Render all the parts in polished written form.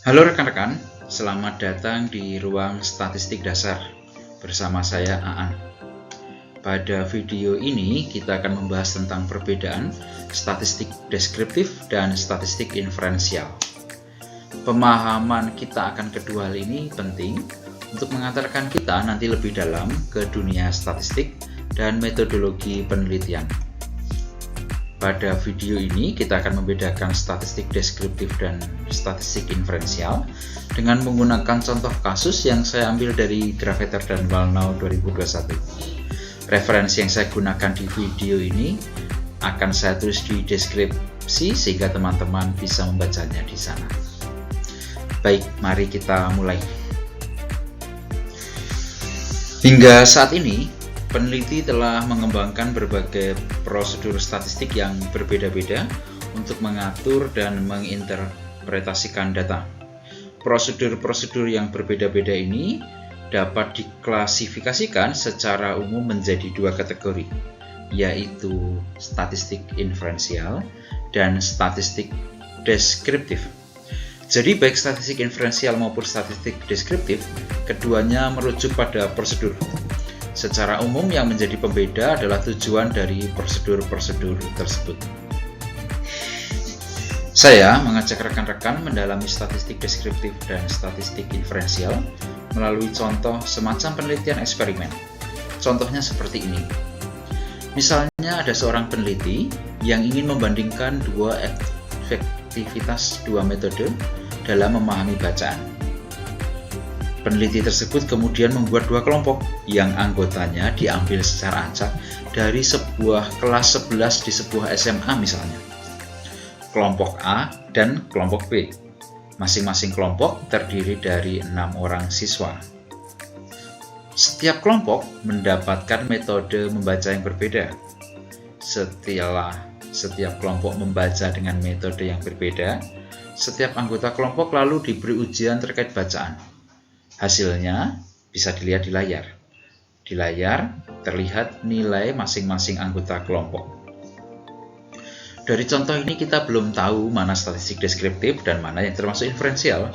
Halo rekan-rekan, selamat datang di ruang statistik dasar bersama saya Aan. Pada video ini kita akan membahas tentang perbedaan statistik deskriptif dan statistik inferensial. Pemahaman kita akan kedua hal ini penting untuk mengantarkan kita nanti lebih dalam ke dunia statistik dan metodologi penelitian. Pada video ini kita akan membedakan statistik deskriptif dan statistik inferensial dengan menggunakan contoh kasus yang saya ambil dari Gravater dan Wallnau 2021. Referensi yang saya gunakan di video ini akan saya tulis di deskripsi sehingga teman-teman bisa membacanya di sana. Baik, mari kita mulai. Hingga saat ini, peneliti telah mengembangkan berbagai prosedur statistik yang berbeda-beda untuk mengatur dan menginterpretasikan data. Prosedur-prosedur yang berbeda-beda ini dapat diklasifikasikan secara umum menjadi dua kategori, yaitu statistik inferensial dan statistik deskriptif. Jadi baik statistik inferensial maupun statistik deskriptif, keduanya merujuk pada prosedur. Secara umum yang menjadi pembeda adalah tujuan dari prosedur-prosedur tersebut. Saya mengajak rekan-rekan mendalami statistik deskriptif dan statistik inferensial melalui contoh semacam penelitian eksperimen. Contohnya seperti ini. Misalnya ada seorang peneliti yang ingin membandingkan dua efektivitas dua metode dalam memahami bacaan. Peneliti tersebut kemudian membuat dua kelompok yang anggotanya diambil secara acak dari sebuah kelas 11 di sebuah SMA misalnya. Kelompok A dan kelompok B. Masing-masing kelompok terdiri dari 6 orang siswa. Setiap kelompok mendapatkan metode membaca yang berbeda. Setelah setiap kelompok membaca dengan metode yang berbeda, setiap anggota kelompok lalu diberi ujian terkait bacaan. Hasilnya bisa dilihat di layar. Di layar terlihat nilai masing-masing anggota kelompok. Dari contoh ini kita belum tahu mana statistik deskriptif dan mana yang termasuk inferensial.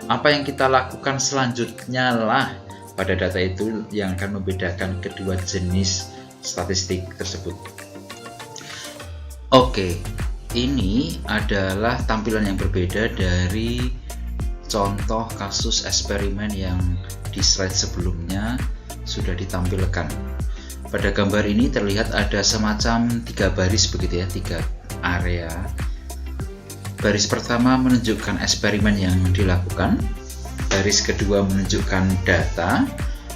Apa yang kita lakukan selanjutnya lah pada data itu yang akan membedakan kedua jenis statistik tersebut. Oke, ini adalah tampilan yang berbeda dari contoh kasus eksperimen yang di slide sebelumnya sudah ditampilkan. Pada gambar ini terlihat ada semacam 3 baris begitu ya, 3 area. Baris pertama menunjukkan eksperimen yang dilakukan, baris kedua menunjukkan data,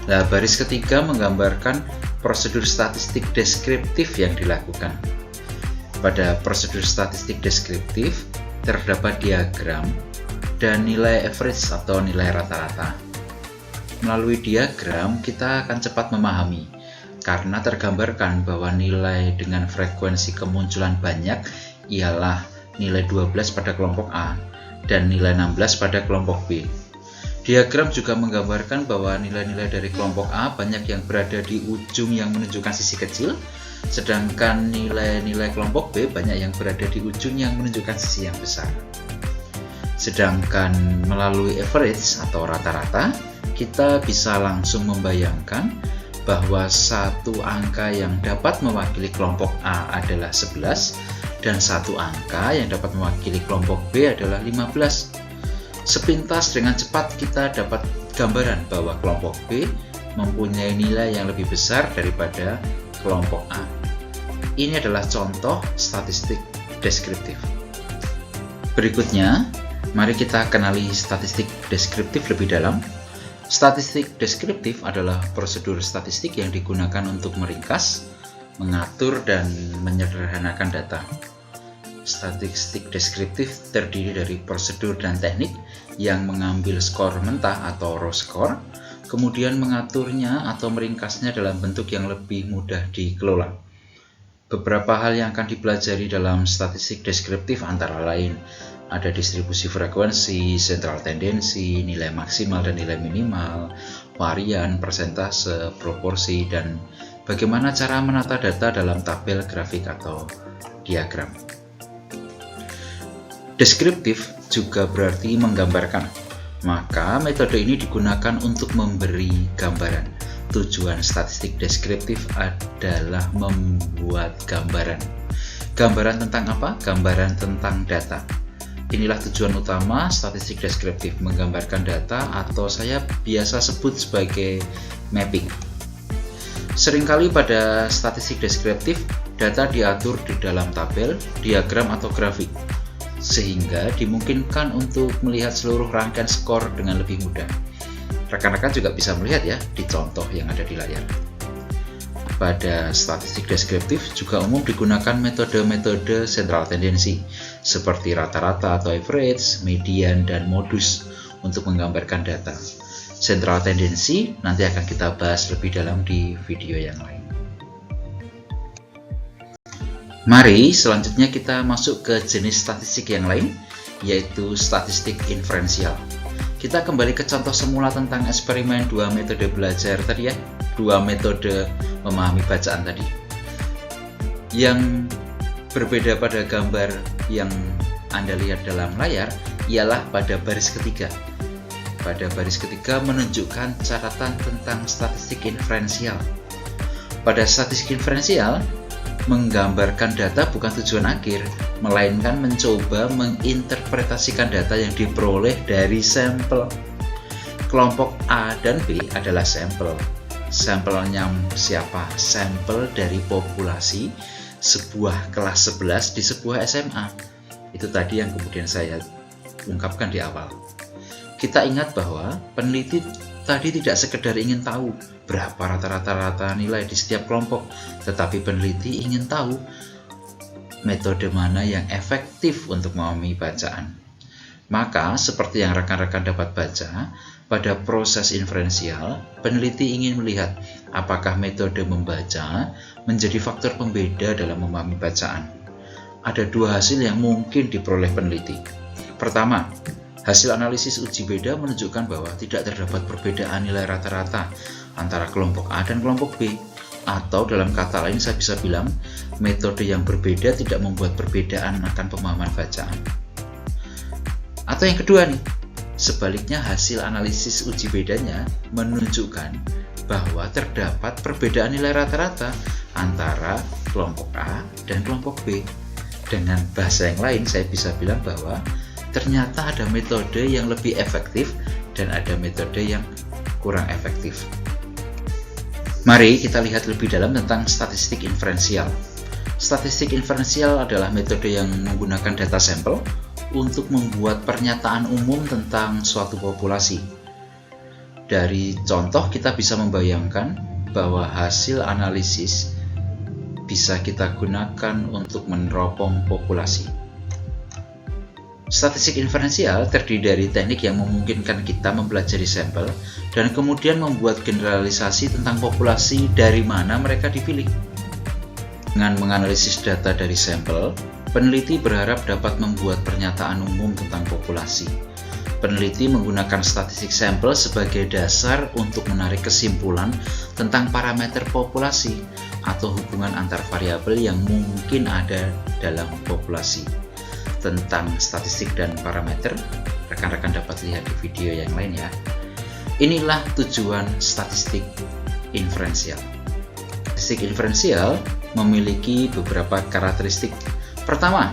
nah baris ketiga menggambarkan prosedur statistik deskriptif yang dilakukan. Pada prosedur statistik deskriptif terdapat diagram dan nilai average atau nilai rata-rata. Melalui diagram kita akan cepat memahami karena tergambarkan bahwa nilai dengan frekuensi kemunculan banyak ialah nilai 12 pada kelompok A dan nilai 16 pada kelompok B. Diagram juga menggambarkan bahwa nilai-nilai dari kelompok A banyak yang berada di ujung yang menunjukkan sisi kecil, sedangkan nilai-nilai kelompok B banyak yang berada di ujung yang menunjukkan sisi yang besar. Sedangkan melalui average atau rata-rata, kita bisa langsung membayangkan bahwa satu angka yang dapat mewakili kelompok A adalah 11 dan satu angka yang dapat mewakili kelompok B adalah 15. Sepintas dengan cepat kita dapat gambaran bahwa kelompok B mempunyai nilai yang lebih besar daripada kelompok A. Ini adalah contoh statistik deskriptif. Berikutnya, mari kita kenali statistik deskriptif lebih dalam. Statistik deskriptif adalah prosedur statistik yang digunakan untuk meringkas, mengatur, dan menyederhanakan data. Statistik deskriptif terdiri dari prosedur dan teknik yang mengambil skor mentah atau raw score, kemudian mengaturnya atau meringkasnya dalam bentuk yang lebih mudah dikelola. Beberapa hal yang akan dipelajari dalam statistik deskriptif antara lain ada distribusi frekuensi, sentral tendensi, nilai maksimal dan nilai minimal, varian, persentase, proporsi, dan bagaimana cara menata data dalam tabel, grafik, atau diagram. Deskriptif juga berarti menggambarkan. Maka metode ini digunakan untuk memberi gambaran. Tujuan statistik deskriptif adalah membuat gambaran. Gambaran tentang apa? Gambaran tentang data. Inilah tujuan utama statistik deskriptif, menggambarkan data atau saya biasa sebut sebagai mapping. Seringkali pada statistik deskriptif, data diatur di dalam tabel, diagram atau grafik, sehingga dimungkinkan untuk melihat seluruh rangkaian skor dengan lebih mudah. Rekan-rekan juga bisa melihat ya di contoh yang ada di layar. Pada statistik deskriptif juga umum digunakan metode-metode sentral tendensi seperti rata-rata atau average, median, dan modus untuk menggambarkan data. Sentral tendensi nanti akan kita bahas lebih dalam di video yang lain. Mari selanjutnya kita masuk ke jenis statistik yang lain, yaitu statistik inferensial. Kita kembali ke contoh semula tentang eksperimen 2 metode belajar tadi ya, 2 metode memahami bacaan tadi. Yang berbeda pada gambar yang Anda lihat dalam layar ialah pada baris ketiga. Pada baris ketiga menunjukkan catatan tentang statistik inferensial. Pada statistik inferensial, menggambarkan data bukan tujuan akhir, melainkan mencoba menginterpretasikan data yang diperoleh dari sampel. Kelompok A dan B adalah sampel. Sampelnya siapa? Sampel dari populasi sebuah kelas 11 di sebuah SMA. Itu tadi yang kemudian saya ungkapkan di awal. Kita ingat bahwa peneliti tadi tidak sekedar ingin tahu berapa rata-rata nilai di setiap kelompok, tetapi peneliti ingin tahu metode mana yang efektif untuk memahami bacaan. Maka, seperti yang rekan-rekan dapat baca, pada proses inferensial, peneliti ingin melihat apakah metode membaca menjadi faktor pembeda dalam memahami bacaan. Ada 2 hasil yang mungkin diperoleh peneliti. Pertama, hasil analisis uji beda menunjukkan bahwa tidak terdapat perbedaan nilai rata-rata antara kelompok A dan kelompok B. Atau dalam kata lain saya bisa bilang, metode yang berbeda tidak membuat perbedaan akan pemahaman bacaan. Atau yang kedua nih, sebaliknya hasil analisis uji bedanya menunjukkan bahwa terdapat perbedaan nilai rata-rata antara kelompok A dan kelompok B. Dengan bahasa yang lain saya bisa bilang bahwa ternyata ada metode yang lebih efektif dan ada metode yang kurang efektif. Mari kita lihat lebih dalam tentang statistik inferensial. Statistik inferensial adalah metode yang menggunakan data sampel untuk membuat pernyataan umum tentang suatu populasi. Dari contoh kita bisa membayangkan bahwa hasil analisis bisa kita gunakan untuk meneropong populasi. Statistik inferensial terdiri dari teknik yang memungkinkan kita mempelajari sampel dan kemudian membuat generalisasi tentang populasi dari mana mereka dipilih. Dengan menganalisis data dari sampel, peneliti berharap dapat membuat pernyataan umum tentang populasi. Peneliti menggunakan statistik sampel sebagai dasar untuk menarik kesimpulan tentang parameter populasi atau hubungan antar variabel yang mungkin ada dalam populasi. Tentang statistik dan parameter, rekan-rekan dapat lihat di video yang lain ya. Inilah tujuan statistik inferensial. Statistik inferensial memiliki beberapa karakteristik. Pertama,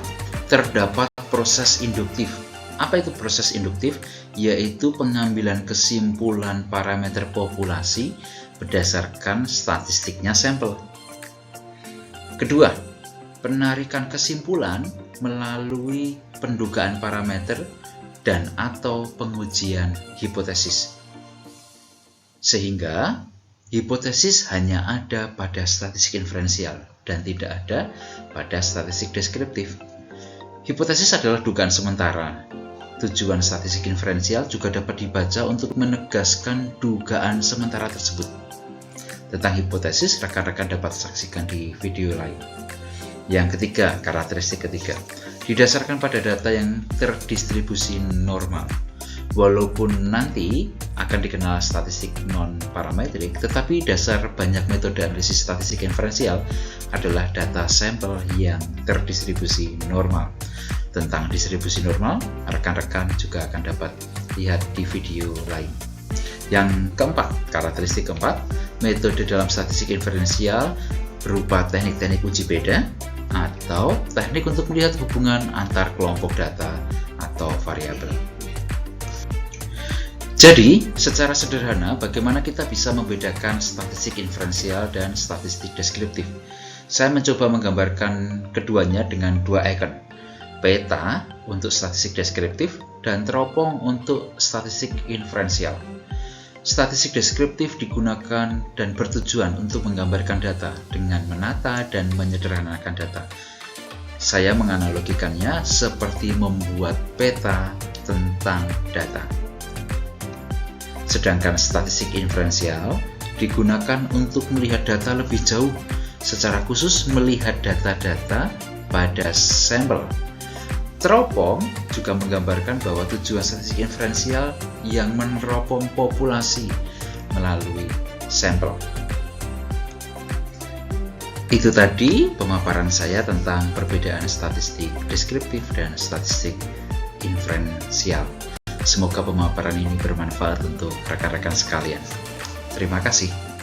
terdapat proses induktif. Apa itu proses induktif? Yaitu pengambilan kesimpulan parameter populasi berdasarkan statistiknya sampel. Kedua, penarikan kesimpulan melalui pendugaan parameter dan atau pengujian hipotesis. Sehingga hipotesis hanya ada pada statistik inferensial dan tidak ada pada statistik deskriptif. Hipotesis adalah dugaan sementara. Tujuan statistik inferensial juga dapat dibaca untuk menegaskan dugaan sementara tersebut. Tentang hipotesis, rekan-rekan dapat saksikan di video lain. Yang ketiga, karakteristik ketiga, didasarkan pada data yang terdistribusi normal. Walaupun nanti akan dikenal statistik non-parametrik, tetapi dasar banyak metode analisis statistik inferensial adalah data sampel yang terdistribusi normal. tentang distribusi normal, rekan-rekan juga akan dapat lihat di video lain. Yang keempat, karakteristik keempat, metode dalam statistik inferensial berupa teknik-teknik uji beda atau teknik untuk melihat hubungan antar kelompok data atau variabel. Jadi, secara sederhana, bagaimana kita bisa membedakan statistik inferensial dan statistik deskriptif? Saya mencoba menggambarkan keduanya dengan dua ikon, peta untuk statistik deskriptif dan teropong untuk statistik inferensial. Statistik deskriptif digunakan dan bertujuan untuk menggambarkan data dengan menata dan menyederhanakan data. Saya menganalogikannya seperti membuat peta tentang data. Sedangkan statistik inferensial digunakan untuk melihat data lebih jauh, secara khusus melihat data-data pada sampel. Teropong juga menggambarkan bahwa tujuan statistik inferensial yang meneropong populasi melalui sampel. Itu tadi pemaparan saya tentang perbedaan statistik deskriptif dan statistik inferensial. Semoga pemaparan ini bermanfaat untuk rekan-rekan sekalian. Terima kasih.